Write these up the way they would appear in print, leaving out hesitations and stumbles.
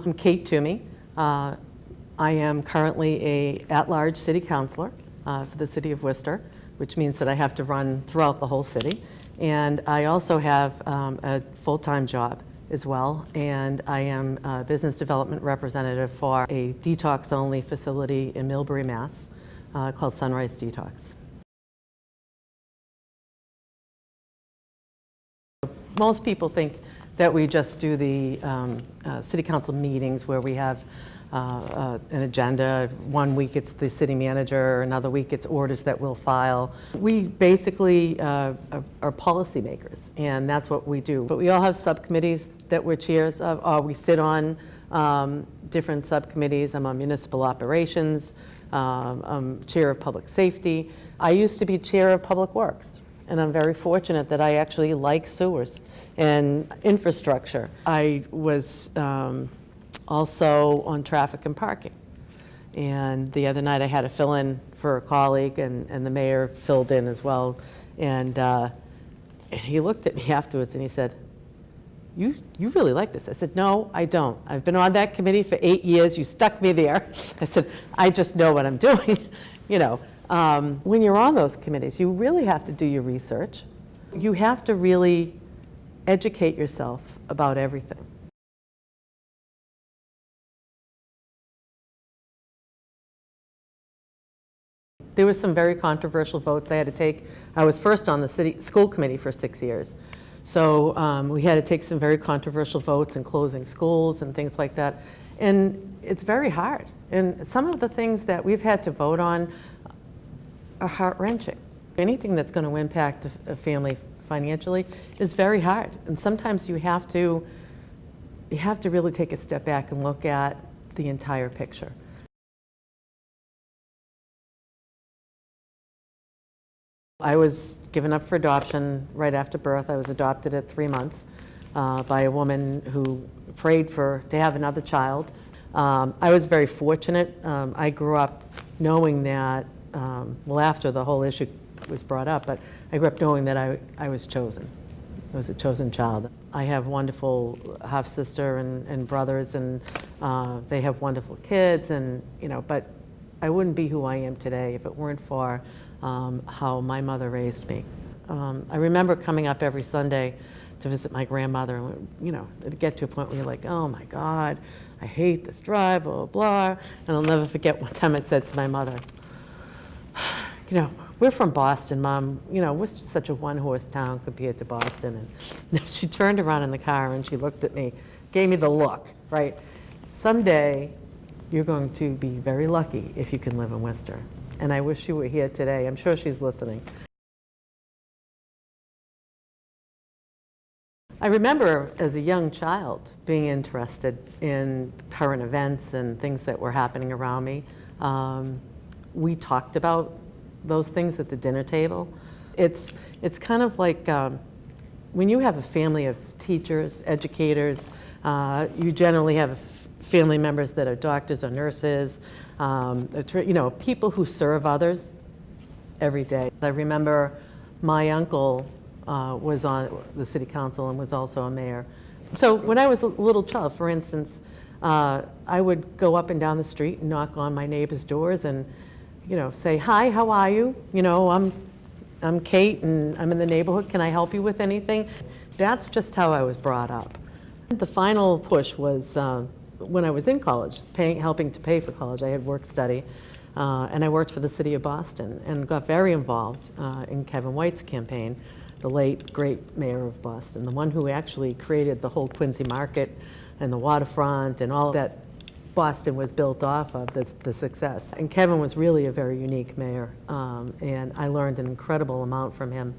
I'm Kate Toomey. I am currently a at-large city councilor for the city of Worcester, which means that I have to run throughout the whole city. And I also have a full-time job as well, and I am a business development representative for a detox-only facility in Millbury, Mass. Called Sunrise Detox. Most people think that we just do the city council meetings where we have an agenda. One week it's the city manager, another week it's orders that we'll file. We basically are policy makers, and that's what we do. But we all have subcommittees that we're chairs of, or we sit on different subcommittees. I'm on municipal operations, I'm chair of public safety. I used to be chair of public works, and I'm very fortunate that I actually like sewers and infrastructure. I was also on traffic and parking. And the other night I had to fill in for a colleague, and the mayor filled in as well. And he looked at me afterwards and he said, you really like this? I said, no, I don't. I've been on that committee for 8 years. You stuck me there. I said, I just know what I'm doing. You know, when you're on those committees, you really have to do your research. You have to really educate yourself about everything. There were some very controversial votes I had to take. I was first on the city school committee for 6 years. So we had to take some very controversial votes in closing schools and things like that. And it's very hard. And some of the things that we've had to vote on are heart-wrenching. Anything that's going to impact a family financially is very hard. And sometimes you have to really take a step back and look at the entire picture. I was given up for adoption right after birth. I was adopted at 3 months by a woman who prayed to have another child. I was very fortunate. I grew up knowing that, well, after the whole issue was brought up, but I grew up knowing that I was chosen. I was a chosen child. I have wonderful half-sister and brothers, and they have wonderful kids, and but I wouldn't be who I am today if it weren't for how my mother raised me. I remember coming up every Sunday to visit my grandmother, and it'd get to a point where you're like, oh my God, I hate this drive, blah, blah, blah. And I'll never forget one time I said to my mother, we're from Boston, Mom. We're such a one-horse town compared to Boston. And she turned around in the car and she looked at me, gave me the look, right? Someday, you're going to be very lucky if you can live in Worcester. And I wish you were here today. I'm sure she's listening. I remember as a young child being interested in current events and things that were happening around me. We talked about those things at the dinner table. It's kind of like when you have a family of teachers, educators, you generally have family members that are doctors or nurses, people who serve others every day. I remember my uncle was on the city council and was also a mayor. So when I was a little child, for instance, I would go up and down the street and knock on my neighbors' doors and say, hi, how are you? I'm Kate and I'm in the neighborhood. Can I help you with anything? That's just how I was brought up. The final push was when I was in college, helping to pay for college. I had work study, and I worked for the city of Boston and got very involved in Kevin White's campaign, the late, great mayor of Boston, the one who actually created the whole Quincy Market and the waterfront and all that Boston was built off of, the success. And Kevin was really a very unique mayor, and I learned an incredible amount from him.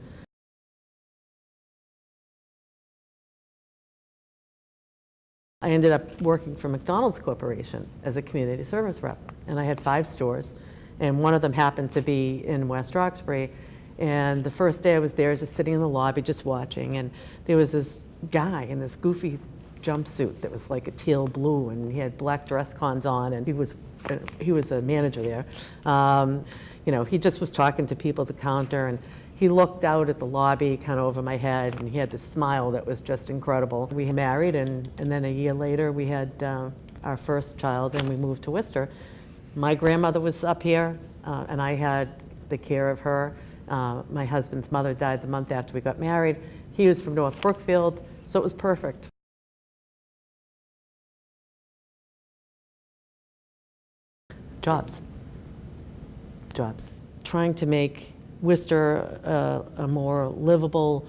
I ended up working for McDonald's Corporation as a community service rep, and I had 5 stores, and one of them happened to be in West Roxbury. And the first day I was there, just sitting in the lobby, just watching, and there was this guy in this goofy jumpsuit that was like a teal blue, and he had black dress cons on, and he was a manager there. He just was talking to people at the counter, and he looked out at the lobby kind of over my head, and he had this smile that was just incredible. We married, and then a year later we had our first child and we moved to Worcester, my grandmother was up here and I had the care of her. My husband's mother died the month after we got married. He was from North Brookfield, so it was perfect. Jobs. Jobs. Trying to make Worcester a more livable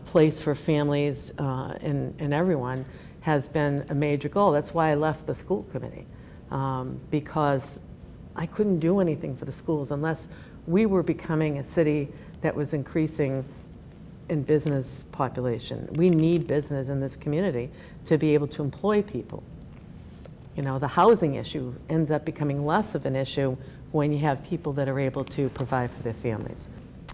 place for families and everyone has been a major goal. That's why I left the school committee, because I couldn't do anything for the schools unless we were becoming a city that was increasing in business population. We need business in this community to be able to employ people. You know, the housing issue ends up becoming less of an issue when you have people that are able to provide for their families.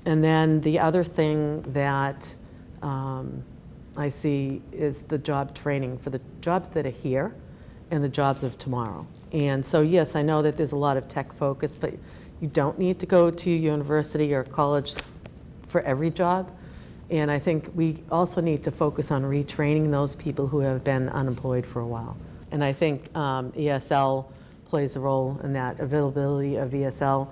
And then the other thing that I see is the job training for the jobs that are here and the jobs of tomorrow. And so yes, I know that there's a lot of tech focus, but you don't need to go to university or college for every job. And I think we also need to focus on retraining those people who have been unemployed for a while. And I think ESL plays a role in that, availability of ESL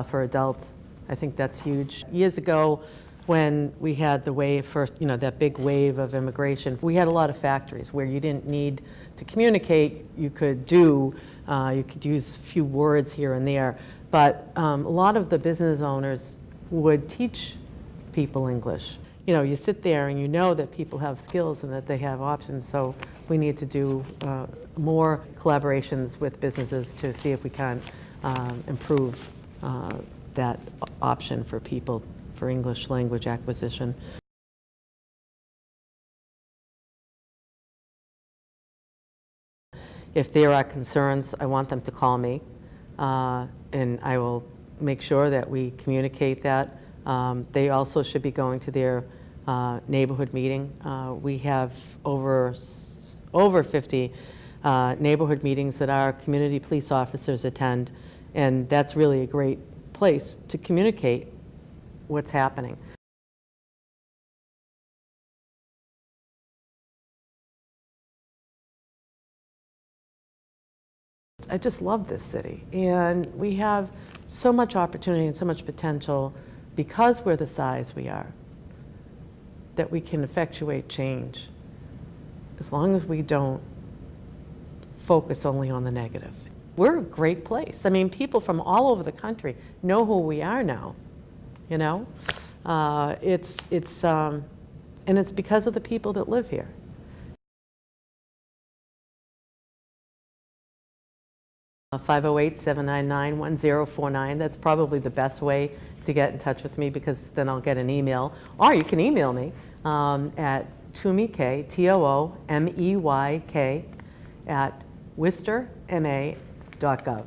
for adults. I think that's huge. Years ago, when we had the wave first, you know, that big wave of immigration, we had a lot of factories where you didn't need to communicate. You could use a few words here and there, but a lot of the business owners would teach people English. You know, you sit there and you know that people have skills and that they have options, so we need to do more collaborations with businesses to see if we can improve that option for people for English language acquisition. If there are concerns, I want them to call me, and I will make sure that we communicate that. They also should be going to their neighborhood meeting. We have over 50 neighborhood meetings that our community police officers attend, and that's really a great place to communicate what's happening. I just love this city, and we have so much opportunity and so much potential because we're the size we are, that we can effectuate change as long as we don't focus only on the negative. We're a great place. I mean, people from all over the country know who we are now, you know? And it's because of the people that live here. Uh, 508-799-1049. That's probably the best way to get in touch with me, because then I'll get an email. Or you can email me at Toomey, Toomeyk, at worcesterma.gov.